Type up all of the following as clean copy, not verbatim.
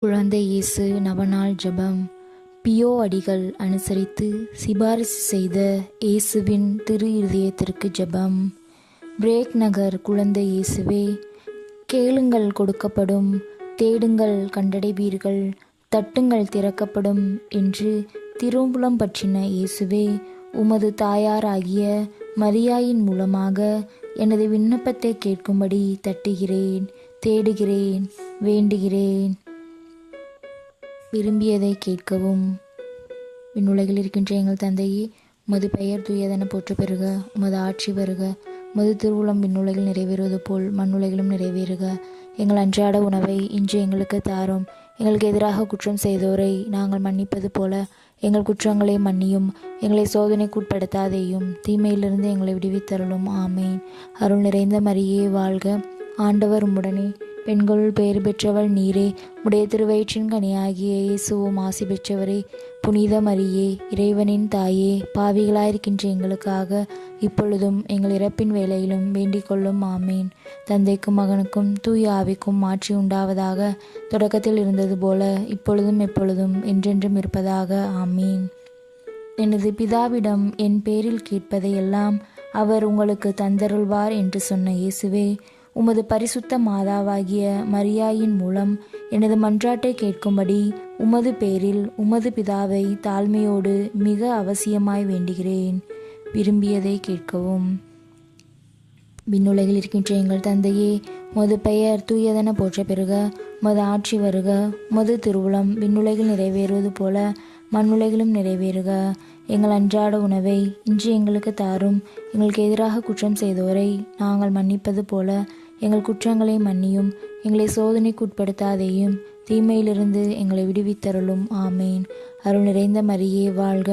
குழந்தை இயேசு நவநாள் ஜெபம். பியோ அடிகள் அனுசரித்து சிபாரிசு செய்த இயேசுவின் திரு இருதயத்திற்கு ஜெபம். பிரேக் நகர் குழந்தை இயேசுவே, கேளுங்கள் கொடுக்கப்படும், தேடுங்கள் கண்டடைவீர்கள், தட்டுங்கள் திறக்கப்படும் என்று திருவுளம் பற்றின இயேசுவே, உமது தாயாராகிய மரியாயின் மூலமாக எனது விண்ணப்பத்தை கேட்கும்படி தட்டுகிறேன், தேடுகிறேன், வேண்டுகிறேன். விரும்பியதை கேட்கவும். விண்ணுலகில் இருக்கின்ற எங்கள் தந்தையே, உமது பெயர் தூயதென போற்ற பெறுக, உமது ஆட்சி வருக, உமது திருவுளம் விண்ணுலகில் நிறைவேறுவது போல் மண்ணுலகிலும் நிறைவேறுக. எங்கள் அன்றாட உணவை இன்று எங்களுக்கு தாரும். எங்களுக்கு எதிராக குற்றம் செய்தோரை நாங்கள் மன்னிப்பது போல எங்கள் குற்றங்களை மன்னியும். எங்களை சோதனைக்குட்படுத்தாதேயும், தீமையிலிருந்து எங்களை விடுவித்தருளும். ஆமேன். அருள் நிறைந்த மரியே வாழ்க, ஆண்டவர் உம்முடனே, பெண்களுள் பெயர் பெற்றவள் நீரே, உடைய திருவயிற்றின் கனியாகிய இயேசுவும் ஆசி பெற்றவரே. புனித மரியே, இறைவனின் தாயே, பாவிகளாயிருக்கின்ற எங்களுக்காக இப்பொழுதும் எங்கள் இறப்பின் வேளையிலும் வேண்டிக் கொள்ளும். ஆமீன். தந்தைக்கும் மகனுக்கும் தூய ஆவிக்கும் மாற்றி உண்டாவதாக, தொடக்கத்தில் இருந்தது போல இப்பொழுதும் எப்பொழுதும் என்றென்றும் இருப்பதாக. ஆமீன். எனது பிதாவிடம் என் பேரில் கேட்பதை எல்லாம் அவர் உங்களுக்கு தந்தருள்வார் என்று சொன்ன இயேசுவே, உமது பரிசுத்த மாதாவாகிய மரியாயின் மூலம் எனது மன்றாட்டை கேட்கும்படி உமது பேரில் உமது பிதாவை தாழ்மையோடு மிக அவசியமாய் வேண்டுகிறேன். விரும்பியதை கேட்கவும். விண்ணுலகில் இருக்கின்ற எங்கள் தந்தையே, உமது பெயர் தூயதென போற்ற பெறுக, உமது ஆட்சி வருக, உமது திருவுளம் விண்ணுலகில் நிறைவேறுவது போல மண்ணுலகிலும் நிறைவேறுக. எங்கள் அன்றாட உணவை இன்று எங்களுக்கு தாரும். எங்களுக்கு எதிராக குற்றம் செய்தோரை நாங்கள் மன்னிப்பது போல எங்கள் குற்றங்களை மன்னியும். எங்களை சோதனைக்குட்படுத்தாதேயும், தீமையிலிருந்து எங்களை விடுவித்தருளும். ஆமேன். அருள் நிறைந்த மரியே வாழ்க,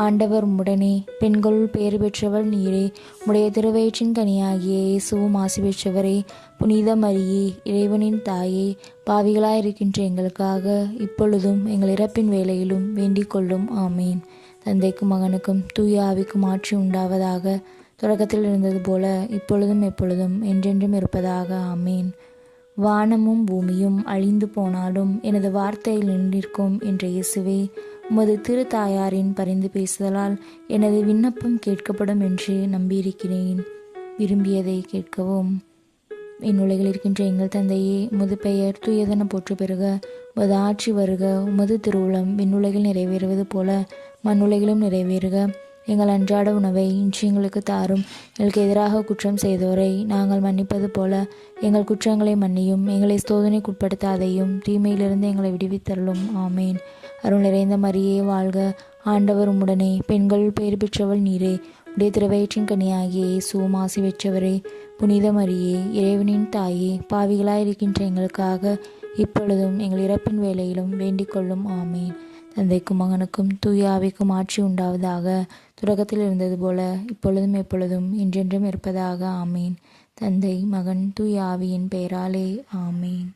ஆண்டவர் உம்முடனே, பெண்களுள் பெயர் பெற்றவள் நீரே, உடைய திருவயிற்றின் கனியாகிய இயேசுவும் ஆசி பெற்றவரே. புனித மரியே, இறைவனின் தாயே, பாவிகளாயிருக்கின்ற எங்களுக்காக இப்பொழுதும் எங்கள் இறப்பின் வேளையிலும் வேண்டிக் கொள்ளும். ஆமேன். தந்தைக்கும் மகனுக்கும் தூய ஆவிக்கும் ஆட்சி உண்டாவதாக, தொடக்கத்தில் இருந்தது போல இப்பொழுதும் எப்பொழுதும் என்றென்றும் இருப்பதாக. ஆமேன். வானமும் பூமியும் அழிந்து போனாலும் எனது வார்த்தையில் நின்றிருக்கும் என்ற இயேசுவே, உமது திரு தாயாரின் பரிந்து பேசுதலால் எனது விண்ணப்பம் கேட்கப்படும் என்று நம்பியிருக்கிறேன். விரும்பியதை கேட்கவும். இந்நுலகில் இருக்கின்ற எங்கள் தந்தையே, உமது பெயர் தூயதென போற்று பெறுக, உமது ஆட்சி வருக, உமது திருவுளம் விண்ணுலகில் நிறைவேறுவது போல மண்ணுலகிலும் நிறைவேறுக. எங்கள் அன்றாட உணவை இன்று எங்களுக்கு தாரும். எங்களுக்கு எதிராக குற்றம் செய்தோரை நாங்கள் மன்னிப்பது போல எங்கள் குற்றங்களை மன்னியும். எங்களை சோதனைக்குட்படுத்தாதையும், தீமையிலிருந்து எங்களை விடுவித்தருளும். ஆமேன். அருள் நிறைந்த மரியே வாழ்க, ஆண்டவர் உம்முடனே, பெண்கள் பெயர் பெற்றவள் நீரே, உடைய திருவயிற்றின் கனியாகிய இயேசுவும் ஆசி பெற்றவரே. புனித மரியே, இறைவனின் தாயே, பாவிகளாயிருக்கின்ற எங்களுக்காக இப்பொழுதும் எங்கள் இறப்பின் வேளையிலும் வேண்டிக் கொள்ளும். ஆமேன். தந்தைக்கும் மகனுக்கும் தூய ஆவிக்கும் ஆட்சி உண்டாவதாக, தொடக்கத்தில் இருந்தது போல இப்பொழுதும் எப்பொழுதும் என்றென்றும் இருப்பதாக. ஆமீன். தந்தை, மகன், தூய ஆவியின் பெயராலே. ஆமீன்.